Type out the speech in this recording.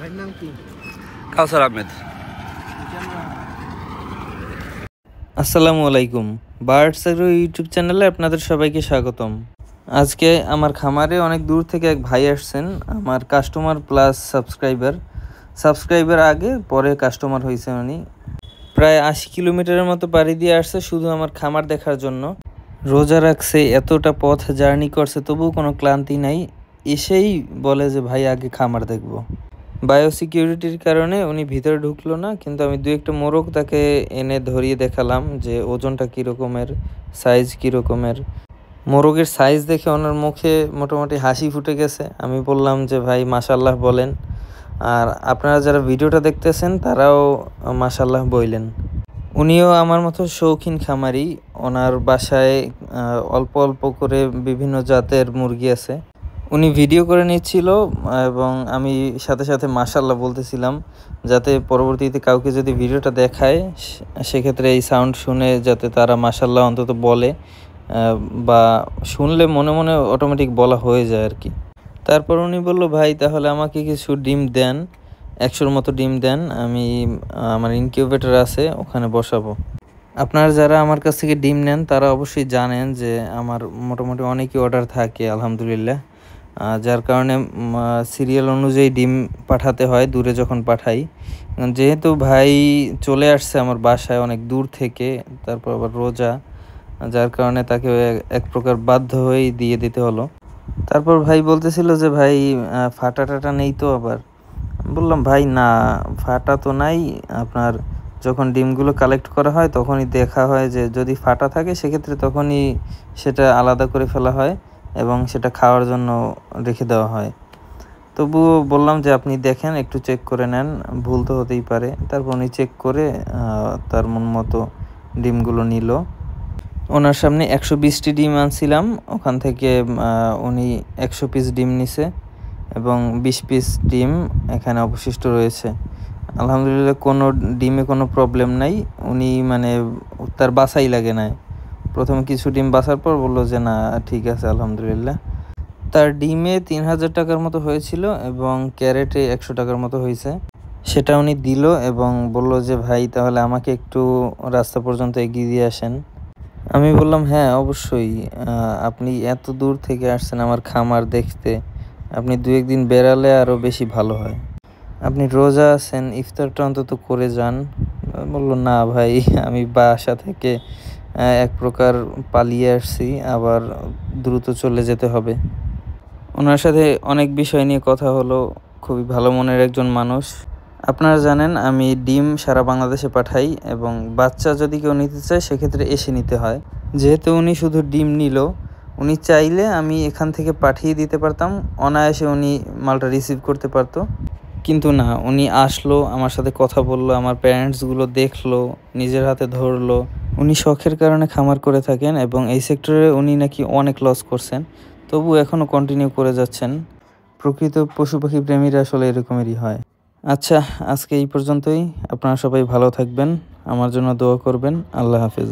ভাইয়ের নাম কি? কাউসার আহমেদ। আসসালামু আলাইকুম। বার্ডস এগ্রো ইউটিউব চ্যানেলে আপনাদের সবাইকে স্বাগতম। আজকে আমার খামারে অনেক দূর থেকে এক ভাই আসছেন, আমার কাস্টমার প্লাস সাবস্ক্রাইবার আগে পরে কাস্টমার হয়েছে। উনি প্রায় 80 কিলোমিটারের মতো পাড়ি দিয়ে আসছে শুধু আমার খামার দেখার জন্য। রোজা রাখছে, এতটা পথ জার্নি করছে, তবুও কোনো ক্লান্তি নাই। এসেই বলে যে ভাই আগে খামার দেখব। বায়োসিকিউরিটির কারণে উনি ভিতরে ঢুকলো না, কিন্তু আমি 2-1টা মোরগ তাকে এনে ধরিয়ে দেখালাম যে ওজনটা কীরকমের, সাইজ কীরকমের। মোরগের সাইজ দেখে ওনার মুখে মোটামুটি হাসি ফুটে গেছে। আমি বললাম যে ভাই মাশাল্লাহ বলেন, আর আপনারা যারা ভিডিওটা দেখতেছেন তারাও মাশাল্লাহ বললেন। উনিও আমার মতো শৌখিন খামারি। ওনার বাসায় অল্প অল্প করে বিভিন্ন জাতের মুরগি আছে। উনি ভিডিও করে নিচ্ছিল এবং আমি সাথে সাথে মাশাল্লাহ বলতেছিলাম, যাতে পরবর্তীতে কাউকে যদি ভিডিওটা দেখায় সেক্ষেত্রে এই সাউন্ড শুনে যাতে তারা মাশাল্লাহ অন্তত বলে, বা শুনলে মনে মনে অটোমেটিক বলা হয়ে যায় আর কি। তারপর উনি বলল, ভাই তাহলে আমাকে কিছু ডিম দেন, 100-র মতো ডিম দেন, আমি আমার ইনকিউবেটর আছে ওখানে বসাবো। আপনারা যারা আমার কাছ থেকে ডিম নেন তারা অবশ্যই জানেন যে আমার মোটামুটি অনেকই অর্ডার থাকে আলহামদুলিল্লাহ, যার কারণে সিরিয়াল অনুযায়ী ডিম পাঠাতে হয় দূরে যখন পাঠাই। যেহেতু ভাই চলে আসছে আমার বাসায় অনেক দূর থেকে, তারপর আবার রোজা, যার কারণে তাকে এক প্রকার বাধ্য হয়েই দিয়ে দিতে হলো। তারপর ভাই বলতেছিল যে ভাই ফাটা টাটা নেই তো? আবার বললাম ভাই না, ফাটা তো নাই। আপনার যখন ডিমগুলো কালেক্ট করা হয় তখনই দেখা হয় যে যদি ফাটা থাকে সেক্ষেত্রে তখনই সেটা আলাদা করে ফেলা হয় এবং সেটা খাওয়ার জন্য রেখে দেওয়া হয়। তবুও বললাম যে আপনি দেখেন, একটু চেক করে নেন, ভুল তো হতেই পারে। তারপর উনি চেক করে তার মন মতো ডিমগুলো নিল। ওনার সামনে 120টি ডিম আনছিলাম, ওখান থেকে উনি 100 পিস ডিম নিছে এবং 20 পিস ডিম এখানে অবশিষ্ট রয়েছে। আলহামদুলিল্লাহ কোনো ডিমে কোনো প্রবলেম নাই। উনি মানে তার বাছাই লাগে নাই, প্রথমে কিছু ডিম বাছার পর বললো যে না ঠিক আছে আলহামদুলিল্লাহ। তার ডিমে 3000 টাকার মতো হয়েছিল এবং ক্যারেটে 100 টাকার মতো হয়েছে। সেটা উনি দিল এবং বলল যে ভাই তাহলে আমাকে একটু রাস্তা পর্যন্ত এগিয়ে দিয়ে আসেন। আমি বললাম হ্যাঁ অবশ্যই, আপনি এত দূর থেকে আসছেন আমার খামার দেখতে, আপনি 2-1 দিন বেড়ালে আরও বেশি ভালো হয়। আপনি রোজা আছেন, ইফতারটা অন্তত করে যান। বললো না ভাই, আমি বাসা থেকে এক প্রকার পালিয়ে আসছি, আবার দ্রুত চলে যেতে হবে। ওনার সাথে অনেক বিষয় নিয়ে কথা হলো, খুবই ভালো মনের একজন মানুষ। আপনারা জানেন আমি ডিম সারা বাংলাদেশে পাঠাই এবং বাচ্চা যদি কেউ নিতে চায় সেক্ষেত্রে এসে নিতে হয়। যেহেতু উনি শুধু ডিম নিল, উনি চাইলে আমি এখান থেকে পাঠিয়ে দিতে পারতাম, অনায়াসে উনি মালটা রিসিভ করতে পারতো। কিন্তু না, উনি আসলো, আমার সাথে কথা বললো, আমার প্যারেন্টসগুলো দেখলো, নিজের হাতে ধরলো। উনি শখের কারণে খামার করে থাকেন এবং এই সেক্টরে উনি নাকি অনেক লস করছেন, তবু এখনও কন্টিনিউ করে যাচ্ছেন। প্রকৃত পশু পাখি প্রেমীরা আসলে এরকমেরই হয়। আচ্ছা, আজকে এই পর্যন্তই। আপনারা সবাই ভালো থাকবেন, আমার জন্য দোয়া করবেন। আল্লাহ হাফেজ।